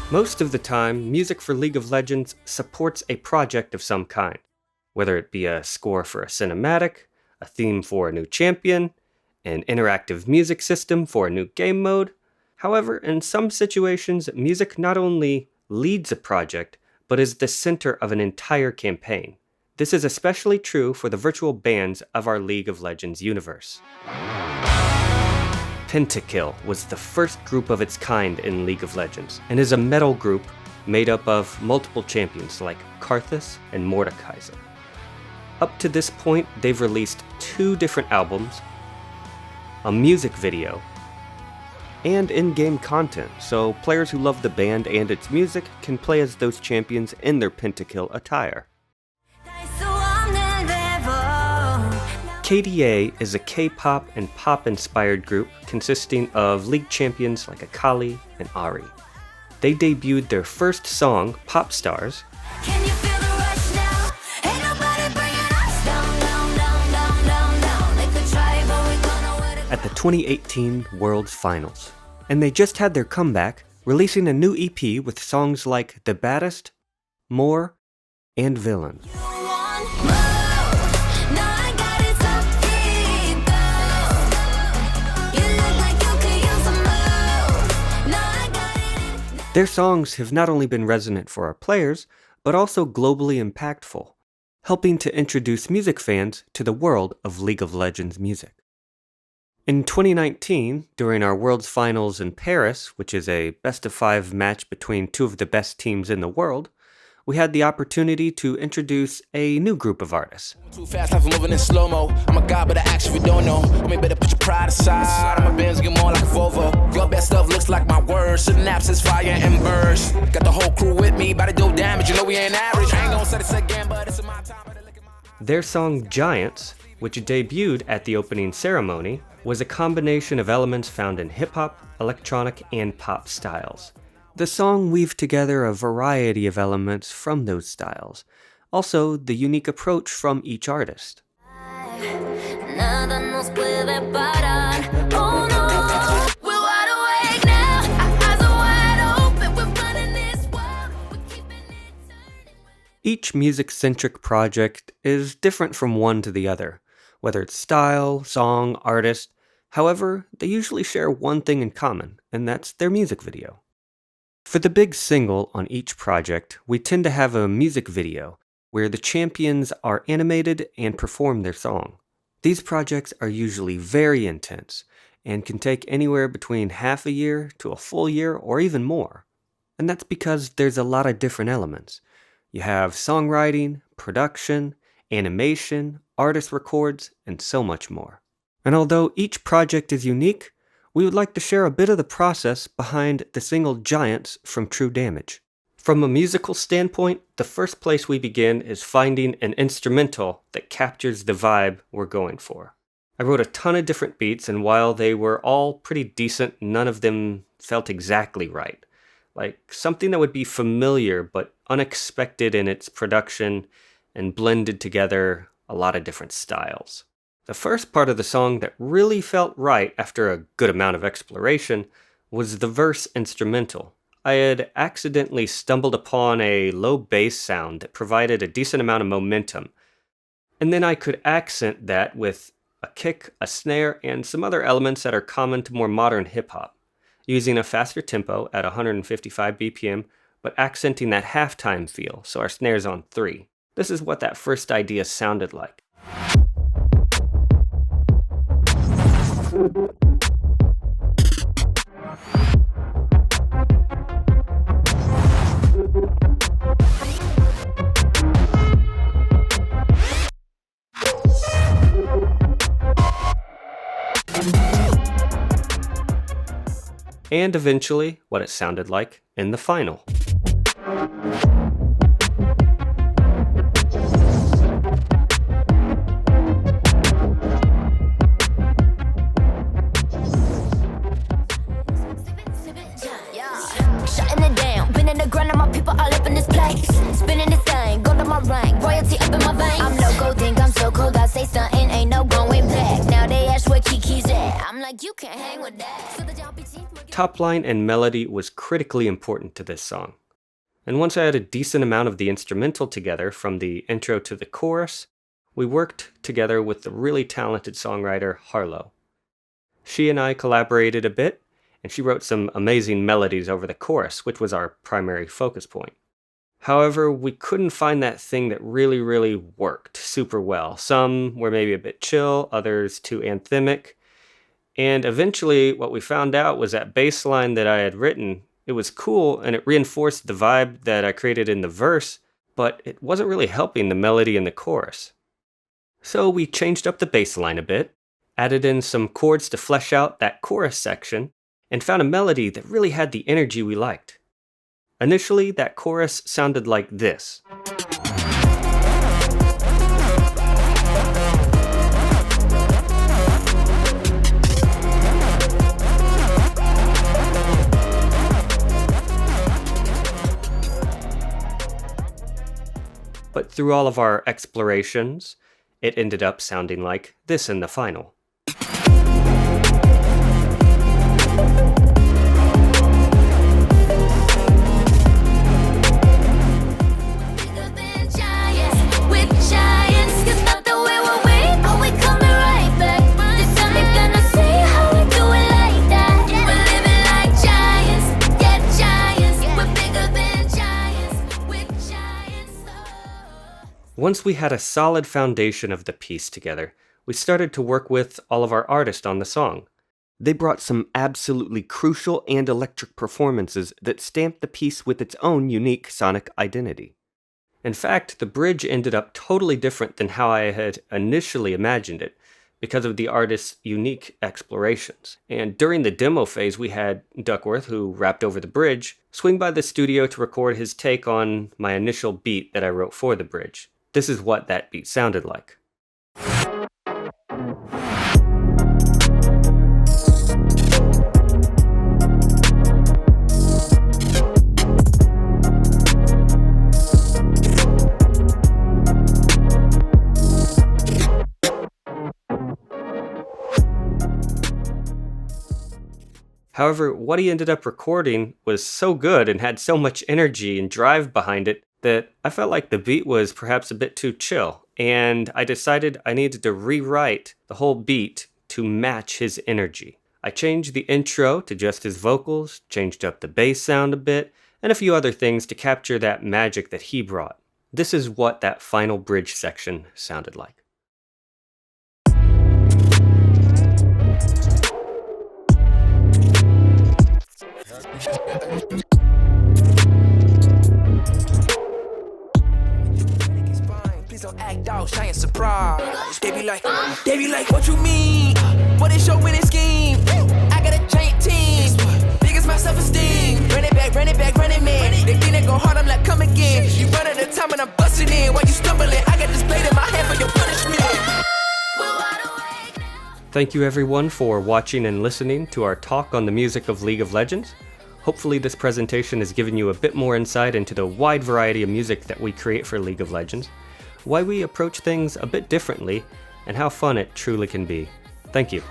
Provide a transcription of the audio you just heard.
Most of the time, music for League of Legends supports a project of some kind, whether it be a score for a cinematic, a theme for a new champion, an interactive music system for a new game mode. However, in some situations, music not only leads a project, but is the center of an entire campaign. This is especially true for the virtual bands of our League of Legends universe. Pentakill was the first group of its kind in League of Legends, and is a metal group made up of multiple champions like Karthus and Mordekaiser. Up to this point, they've released 2 different albums, a music video, and in-game content, so players who love the band and its music can play as those champions in their Pentakill attire. KDA is a K-pop and pop-inspired group consisting of League champions like Akali and Ahri. They debuted their first song, Pop Stars, at the 2018 World Finals. And they just had their comeback, releasing a new EP with songs like The Baddest, More, and Villain. Their songs have not only been resonant for our players, but also globally impactful, helping to introduce music fans to the world of League of Legends music. In 2019, during our World's Finals in Paris, which is a best-of-5 match between 2 of the best teams in the world, we had the opportunity to introduce a new group of artists. Too fast, I'm moving in slow-mo. I'm a god, but I actually don't know. Homie, better put your pride aside. My Benz get more like a Volvo. Your best stuff looks like my words. Synapses, fire, and burst. Got the whole crew with me, about to do damage. You know we ain't average. I ain't gonna say this again, but it's in my time. Their song Giants, which debuted at the opening ceremony, was a combination of elements found in hip-hop, electronic, and pop styles. The song weaved together a variety of elements from those styles, also the unique approach from each artist. Each music-centric project is different from one to the other, whether it's style, song, artist. However, they usually share one thing in common, and that's their music video. For the big single on each project, we tend to have a music video where the champions are animated and perform their song. These projects are usually very intense and can take anywhere between half a year to a full year or even more. And that's because there's a lot of different elements. You have songwriting, production, animation, artist records, and so much more. And although each project is unique, we would like to share a bit of the process behind the single Giants from True Damage. From a musical standpoint, the first place we begin is finding an instrumental that captures the vibe we're going for. I wrote a ton of different beats, and while they were all pretty decent, none of them felt exactly right. Like something that would be familiar but unexpected in its production and blended together a lot of different styles. The first part of the song that really felt right after a good amount of exploration was the verse instrumental. I had accidentally stumbled upon a low bass sound that provided a decent amount of momentum, and then I could accent that with a kick, a snare, and some other elements that are common to more modern hip-hop, using a faster tempo at 155 BPM, but accenting that halftime feel, so our snare's on 3. This is what that first idea sounded like. And eventually, what it sounded like in the final. top line and melody was critically important to this song. And once I had a decent amount of the instrumental together from the intro to the chorus, we worked together with the really talented songwriter Harlow. She and I collaborated a bit, and she wrote some amazing melodies over the chorus, which was our primary focus point. However, we couldn't find that thing that really worked super well. Some were maybe a bit chill, others too anthemic. And eventually, what we found out was that bass line that I had written, it was cool and it reinforced the vibe that I created in the verse, but it wasn't really helping the melody in the chorus. So we changed up the bass line a bit, added in some chords to flesh out that chorus section, and found a melody that really had the energy we liked. Initially, that chorus sounded like this. But through all of our explorations, it ended up sounding like this in the final. Once we had a solid foundation of the piece together, we started to work with all of our artists on the song. They brought some absolutely crucial and electric performances that stamped the piece with its own unique sonic identity. In fact, the bridge ended up totally different than how I had initially imagined it, because of the artist's unique explorations. And during the demo phase, we had Duckworth, who rapped over the bridge, swing by the studio to record his take on my initial beat that I wrote for the bridge. This is what that beat sounded like. However, what he ended up recording was so good and had so much energy and drive behind it that I felt like the beat was perhaps a bit too chill, and I decided I needed to rewrite the whole beat to match his energy. I changed the intro to just his vocals, changed up the bass sound a bit, and a few other things to capture that magic that he brought. This is what that final bridge section sounded like. Don't act out, shy and surprise. They be like, what you mean? What is your winning scheme? I got a giant team, big as my self-esteem. Run it back, man. They think they go hard, I'm like, come again. You run at a time and I'm busting in. While you stumbling, I got this blade in my hand for your punishment. Thank you everyone for watching and listening to our talk on the music of League of Legends. Hopefully this presentation has given you a bit more insight into the wide variety of music that we create for League of Legends, why we approach things a bit differently, and how fun it truly can be. Thank you.